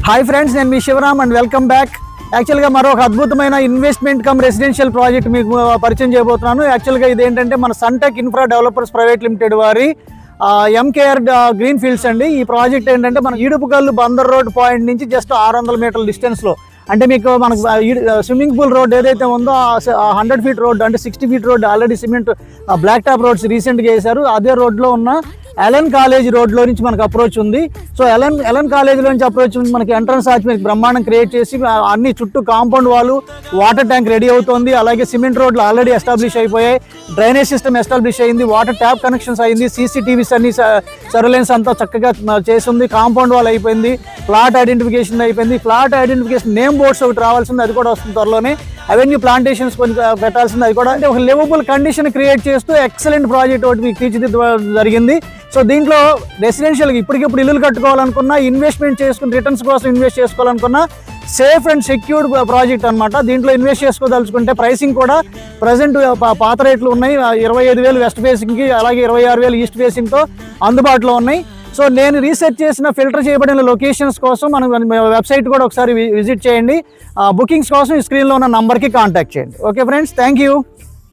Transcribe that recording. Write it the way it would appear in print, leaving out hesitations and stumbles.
Hi friends, నేను మీ Shivaram and welcome back. యాక్చువల్గా మరొక అద్భుతమైన ఇన్వెస్ట్మెంట్ కమ్ రెసిడెన్షియల్ ప్రాజెక్ట్ మీకు పరిచయం చేయబోతున్నాను. యాక్చువల్గా ఇదేంటంటే మన Suntek Infra Developers Private Limited వారి ఎంకేఆర్ గ్రీన్ ఫీల్డ్స్ అండి. ఈ ప్రాజెక్ట్ ఏంటంటే మన ఈడుపుకల్లు బందర్ రోడ్ పాయింట్ నుంచి జస్ట్ 600 మీటర్ల డిస్టెన్స్లో, అంటే మీకు మనకు స్విమ్మింగ్ పూల్ రోడ్ ఏదైతే ఉందో 100 ఫీట్ రోడ్, అంటే 60 feet road already cement black top roads రీసెంట్గా వేశారు. అదే రోడ్లో ఉన్న ఎలన్ కాలేజ్ రోడ్లో నుంచి మనకు అప్రోచ్ ఉంది. సో ఎలన్ కాలేజ్లో నుంచి అప్రోచ్ ఉంది. మనకి ఎంట్రన్స్ ఆర్చ్ మీకు బ్రహ్మాండం క్రియేట్ చేసి అన్ని చుట్టూ కాంపౌండ్ వాళ్ళు, వాటర్ ట్యాంక్ రెడీ అవుతుంది. అలాగే సిమెంట్ రోడ్లు ఆల్రెడీ ఎస్టాబ్లిష్ అయిపోయాయి, డ్రైనేజ్ సిస్టమ్ ఎస్టాబ్లిష్ అయింది, వాటర్ ట్యాప్ కనెక్షన్స్ అయింది, సీసీటీవీస్ అన్ని సర్వేలెన్స్ అంతా చక్కగా చేసింది, కాంపౌండ్ వాల్ అయిపోయింది, ఫ్లాట్ ఐడెంటిఫికేషన్ అయిపోయింది. ఫ్లాట్ ఐడెంటిఫికేషన్ నేమ్ బోర్డ్స్ ఒకటి రావాల్సింది, అది కూడా వస్తుంది త్వరలోనే. అవెన్యూ ప్లాంటేషన్స్ కొన్ని పెట్టాల్సింది, అది కూడా. అంటే ఒక లివబుల్ కండిషన్ క్రియేట్ చేస్తూ ఎక్సలెంట్ ప్రాజెక్ట్ ఒకటి మీకు తీర్చిదిద్దడం జరిగింది. సో దీంట్లో రెసిడెన్షియల్గా ఇప్పటికిప్పుడు ఇల్లులు కట్టుకోవాలనుకున్నా, ఇన్వెస్ట్మెంట్ చేసుకుని రిటర్న్స్ కోసం ఇన్వెస్ట్ చేసుకోవాలనుకున్నా సేఫ్ అండ్ సెక్యూర్డ్ ప్రాజెక్ట్ అనమాట. దీంట్లో ఇన్వెస్ట్ చేసుకోదలుచుకుంటే ప్రైసింగ్ కూడా ప్రజెంట్ పాత రేట్లు ఉన్నాయి. 25,000 వెస్ట్ ఫేసింగ్కి, అలాగే 26,000 ఈస్ట్ ఫేసింగ్తో అందుబాటులో ఉన్నాయి. సో నేను రీసెర్చ్ చేసిన ఫిల్టర్ చేయబడిన లొకేషన్స్ కోసం మనం వెబ్సైట్ కూడా ఒకసారి విజిట్ చేయండి. బుకింగ్స్ కోసం ఈ స్క్రీన్లో ఉన్న నంబర్కి కాంటాక్ట్ చేయండి. Okay friends, thank you.